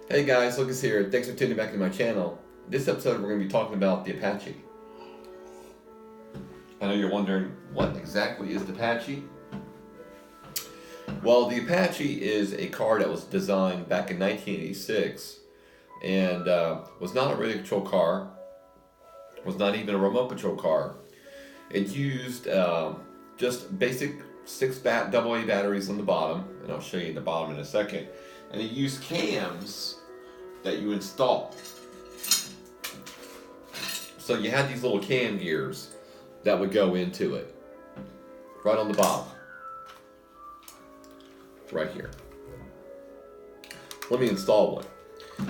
Hey guys, Lucas here. Thanks for tuning back into my channel. This episode we're going to be talking about the Apache. I know you're wondering, what exactly is the Apache? Well, the Apache is a car that was designed back in 1986 and was not a radio control car, was not even a remote control car. It used just basic AA batteries on the bottom, and I'll show you the bottom in a second. And it used cams that you install. So you had these little cam gears that would go into it, right on the bottom, right here. Let me install one.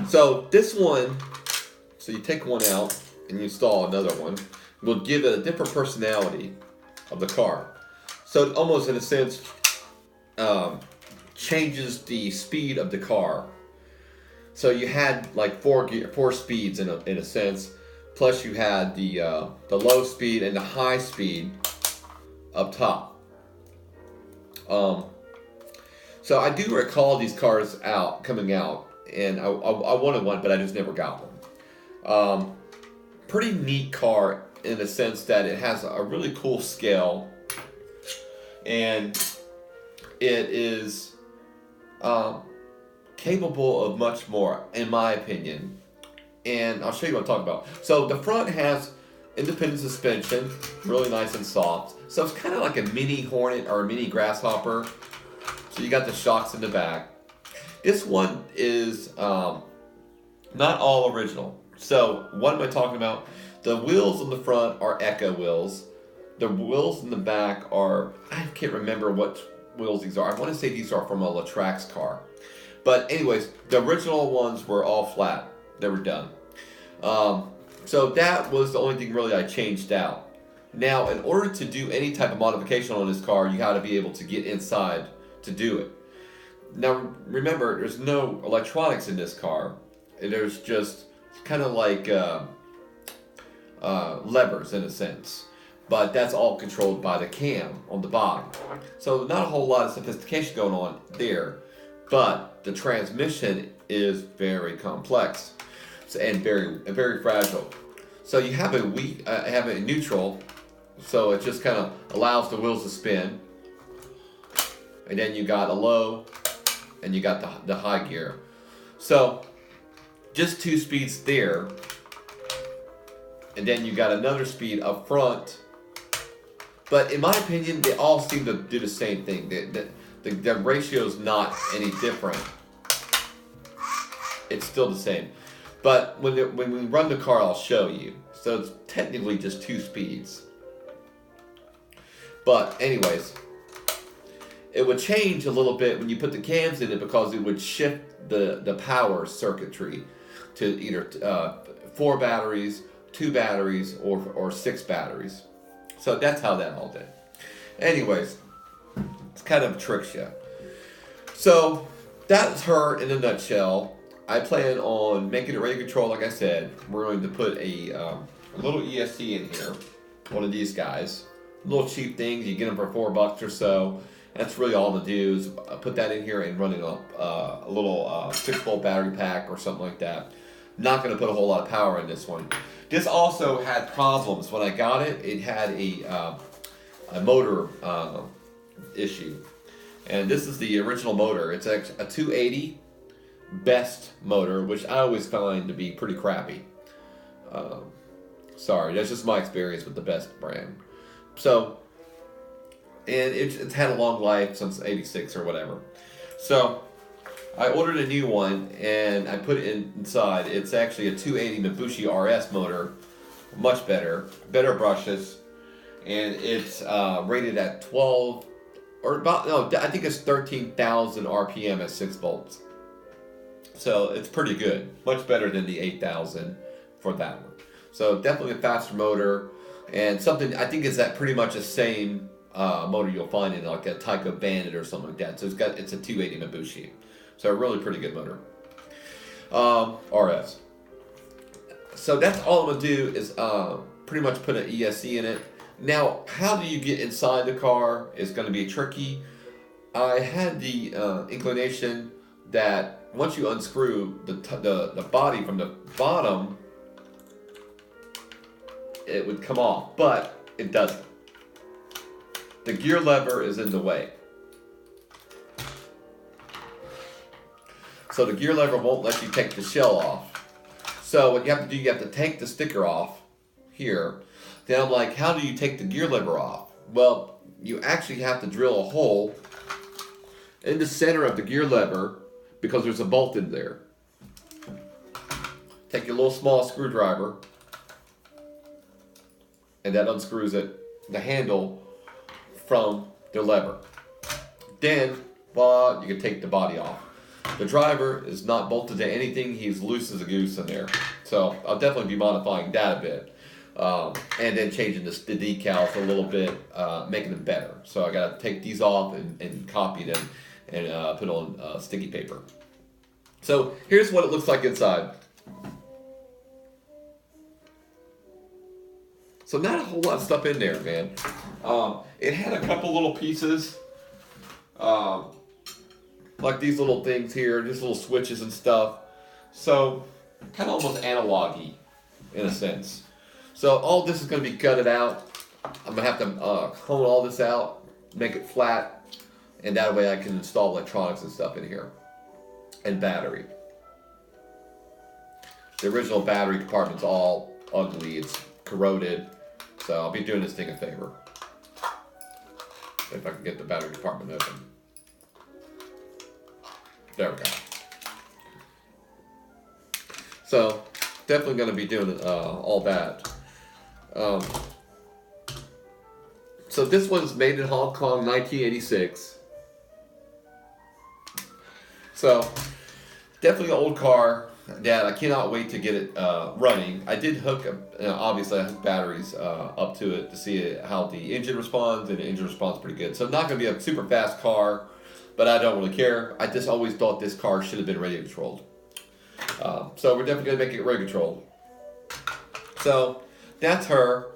So this one, so you take one out and you install another one. Will give it a different personality of the car. So it almost, in a sense, changes the speed of the car. So you had like four speeds in a sense. Plus you had the low speed and the high speed up top. So I do recall these cars coming out, and I wanted one, but I just never got one. Pretty neat car in the sense that it has a really cool scale, and it is capable of much more, in my opinion. And I'll show you what I'm talking about. So the front has independent suspension, really nice and soft. So it's kind of like a mini Hornet or a mini Grasshopper. So you got the shocks in the back. This one is not all original. So what am I talking about? The wheels on the front are Echo wheels. The wheels in the back are, I can't remember what wheels these are. I want to say these are from a Latrax car. But anyways, the original ones were all flat. They were done. So that was the only thing really I changed out. Now, in order to do any type of modification on this car, you got to be able to get inside to do it. Now, remember, there's no electronics in this car. There's just kind of like levers in a sense. But that's all controlled by the cam on the bottom. So not a whole lot of sophistication going on there. But the transmission is very complex and very fragile. So you have have a neutral, so it just kind of allows the wheels to spin. And then you got a low, and you got the high gear. So just two speeds there, and then you got another speed up front. But in my opinion, they all seem to do the same thing. The ratio is not any different. It's still the same. But when we run the car, I'll show you. So it's technically just two speeds. But anyways, it would change a little bit when you put the cams in it, because it would shift the power circuitry to either 4 batteries, 2 batteries, or 6 batteries. So that's how that all did. Anyways, it's kind of a trick show. So that's her in a nutshell. I plan on making it radio control, like I said. We're going to put a little ESC in here, one of these guys. Little cheap things, you get them for $4 or so. That's really all I'm gonna do is put that in here and run it up a little 6-volt battery pack or something like that. Not gonna put a whole lot of power in this one. This also had problems when I got it. It had a motor issue, and this is the original motor. It's a 280 best motor, which I always find to be pretty crappy. Sorry, that's just my experience with the best brand. So, and it's had a long life since '86 or whatever. So I ordered a new one and I put it inside. It's actually a 280 Mabushi RS motor, much better brushes, and it's rated at 12 or about, no, I think it's 13,000 RPM at 6 volts. So it's pretty good, much better than the 8,000 for that one. So definitely a faster motor, and something I think is that pretty much the same motor you'll find in like a Tyco Bandit or something like that. So it's a 280 Mabushi. So a really pretty good motor. RS. So that's all I'm gonna do is pretty much put an ESC in it. Now, how do you get inside the car is going to be tricky. I had the inclination that once you unscrew the body from the bottom, it would come off, but it doesn't. The gear lever is in the way. So the gear lever won't let you take the shell off. So what you have to do, you have to take the sticker off here. Then I'm like, how do you take the gear lever off? Well, you actually have to drill a hole in the center of the gear lever because there's a bolt in there. Take your little small screwdriver and that unscrews it, the handle from the lever. Then, voila, you can take the body off. The driver is not bolted to anything. He's loose as a goose in there. So I'll definitely be modifying that a bit. And then changing the decals a little bit, making them better. So I got to take these off and copy them and put on sticky paper. So here's what it looks like inside. So not a whole lot of stuff in there, man. It had a couple little pieces, like these little things here, just little switches and stuff. So kind of almost analog-y in a sense. So all this is going to be gutted out. I'm going to have to hone all this out, make it flat, and that way I can install electronics and stuff in here. And battery. The original battery compartment's all ugly. It's corroded. So I'll be doing this thing a favor. If I can get the battery compartment open. There we go. So definitely going to be doing all that. So this one's made in Hong Kong, 1986. So definitely an old car that I cannot wait to get it running. I did hook, obviously I hooked batteries up to it to see how the engine responds, and the engine responds pretty good. So not going to be a super fast car, but I don't really care. I just always thought this car should have been radio controlled. So we're definitely going to make it radio controlled. So that's her.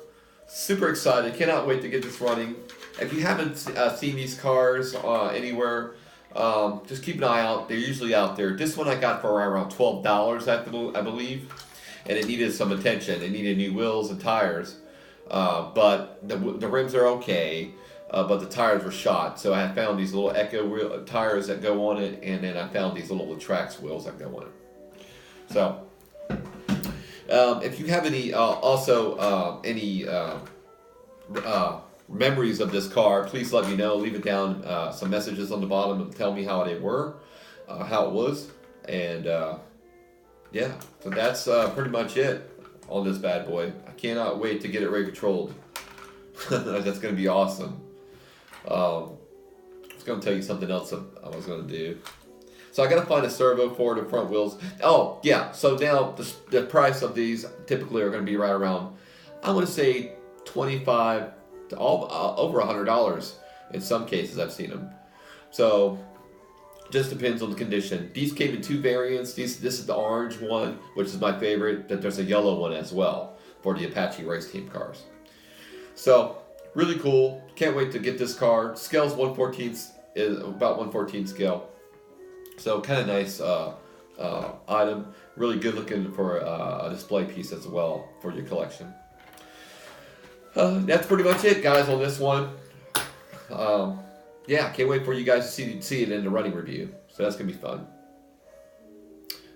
Super excited. Cannot wait to get this running. If you haven't seen these cars anywhere, just keep an eye out. They're usually out there. This one I got for around $12, I believe. And it needed some attention. It needed new wheels and tires. But the rims are okay. But the tires were shot. So I found these little Echo tires that go on it. And then I found these little Trax wheels that go on it. So if you have any memories of this car, please let me know. Leave it down, some messages on the bottom and tell me how they were, how it was, and yeah. So that's pretty much it on this bad boy. I cannot wait to get it radio controlled. That's gonna be awesome. I was gonna tell you something else I was gonna do. So I gotta find a servo for the front wheels. Oh yeah, so now the price of these typically are gonna be right around, I want to say $25 to over $100 in some cases. I've seen them. So just depends on the condition. These came in two variants. This is the orange one, which is my favorite. But there's a yellow one as well for the Apache race team cars. So really cool. Can't wait to get this car. Scale's 1/14, is about 1/14 scale. So kind of nice item. Really good looking for a display piece as well for your collection. That's pretty much it, guys, on this one. Yeah, can't wait for you guys to see it in the running review. So that's going to be fun.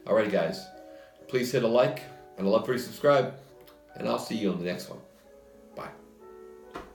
Alrighty, guys. Please hit a like, and I'd love for you to subscribe. And I'll see you on the next one. Bye.